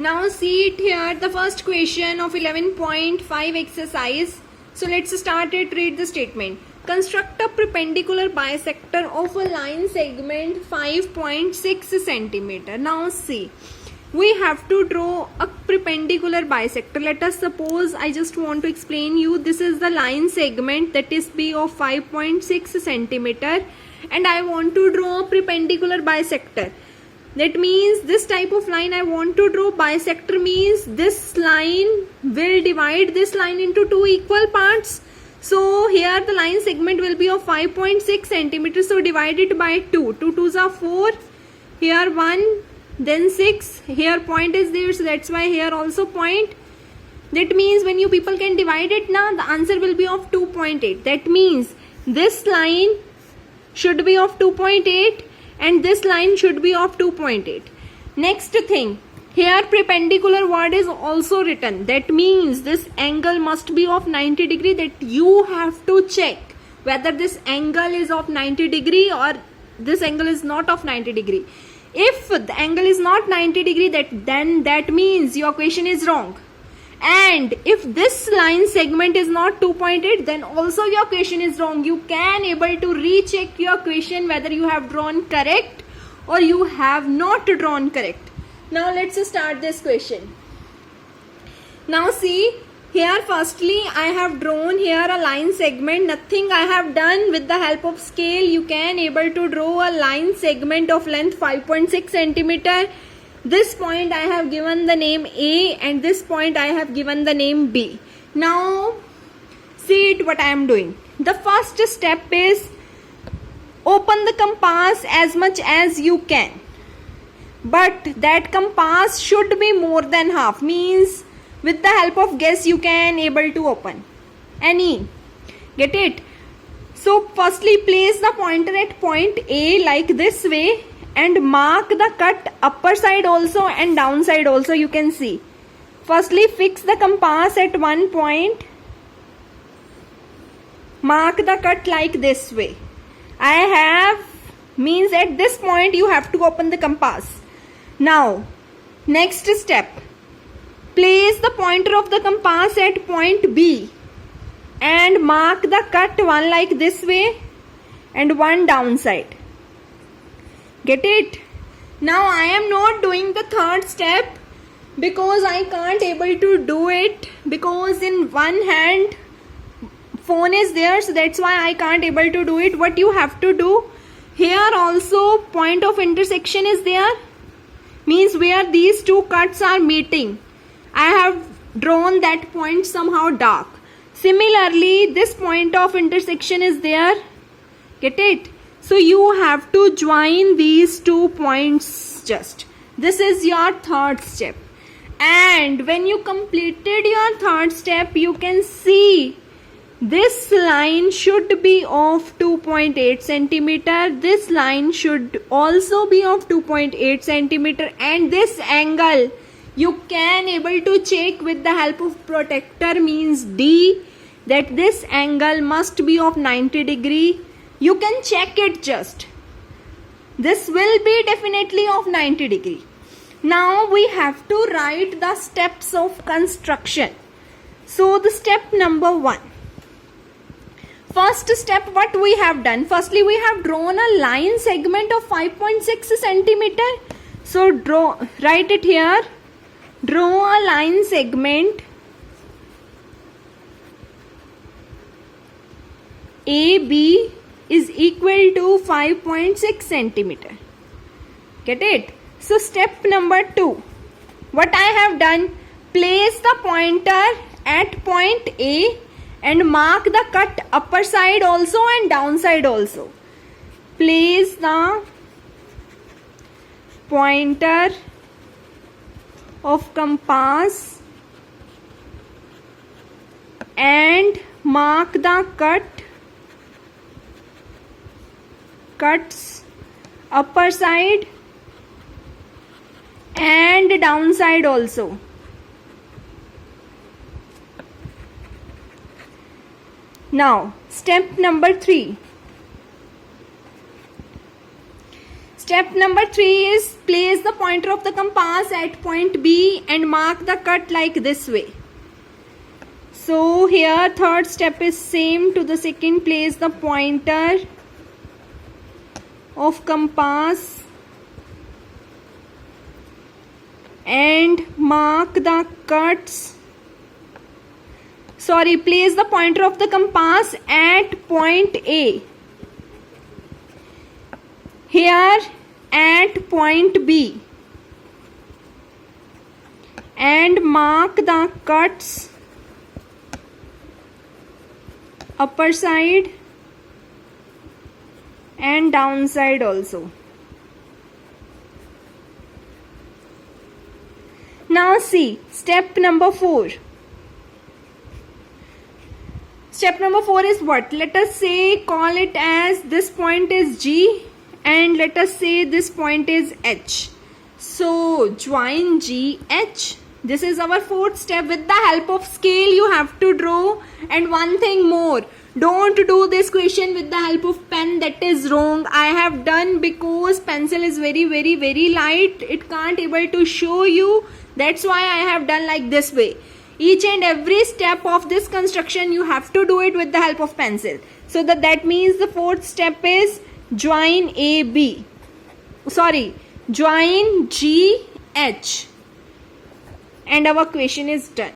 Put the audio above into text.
Now see it here, the first question of 11.5 exercise. So let's start it. Read the statement. Construct a perpendicular bisector of a line segment 5.6 centimeter. Now see, we have to draw a perpendicular bisector. Let us suppose, I just want to explain you, this is the line segment, that is B of 5.6 centimeter, and I want to draw a perpendicular bisector. That means this type of line I want to draw. Bisector means this line will divide this line into two equal parts. So here the line segment will be of 5.6 centimeters. So divide it by 2. 2 2s are 4. Here 1, then 6. Here point is there, so that's why here also point. That means when you people can divide it now, the answer will be of 2.8. That means this line should be of 2.8 and this line should be of 2.8. Next thing, here perpendicular word is also written. That means this angle must be of 90 degree. That you have to check whether this angle is of 90 degree or this angle is not of 90 degree. If the angle is not 90 degree, then that means your question is wrong. And if this line segment is not 2.8, then also your question is wrong. You can able to recheck your question whether you have drawn correct or you have not drawn correct. Now let's start this question. Now see, here firstly I have drawn here a line segment. Nothing I have done. With the help of scale you can able to draw a line segment of length 5.6 centimeter. This point I have given the name A and this point I have given the name B. Now see it what I am doing. The first step is open the compass as much as you can. But that compass should be more than half. Means with the help of guess you can able to open any. Get it? So firstly place the pointer at point A like this way. And mark the cut upper side also and down side also, you can see. Firstly fix the compass at one point. Mark the cut like this way. I have means at this point you have to open the compass. Now next step. Place the pointer of the compass at point B. And mark the cut one like this way and one downside. Get it? Now I am not doing the third step because I can't able to do it because in one hand phone is there, so that's why I can't able to do it. What you have to do, here also point of intersection is there, means where these two cuts are meeting. I have drawn that point somehow dark. Similarly this point of intersection is there. Get it? So you have to join these 2 points just. This is your third step. And when you completed your third step, you can see this line should be of 2.8 centimeter. This line should also be of 2.8 centimeter. And this angle you can able to check with the help of protractor means D, that this angle must be of 90 degree. You can check it just. This will be definitely of 90 degree. Now we have to write the steps of construction. So the step number 1. First step what we have done. Firstly we have drawn a line segment of 5.6 centimeter. So write it here. Draw a line segment AB is equal to 5.6 centimeter. Get it? So step number 2. What I have done, place the pointer at point A and mark the cut upper side also and down side also. Place the pointer of compass and mark the cuts upper side and downside also. Now step number 3. Step number 3 is place the pointer of the compass at point B and mark the cut like this way. So here third step is same to the second. Place the pointer of compass and mark the cuts. Place the pointer of the compass at point A. Here at point B and mark the cuts upper side and downside also. Now see step number 4. Step number 4 is what? Let us say call it as this point is G and let us say this point is H. So join G, H. This is our fourth step. With the help of scale you have to draw. And one thing more, don't do this question with the help of pen. That is wrong. I have done because pencil is very light. It can't able to show you. That's why I have done like this way. Each and every step of this construction you have to do it with the help of pencil. So that means the fourth step is join AB. Join GH. And our question is done.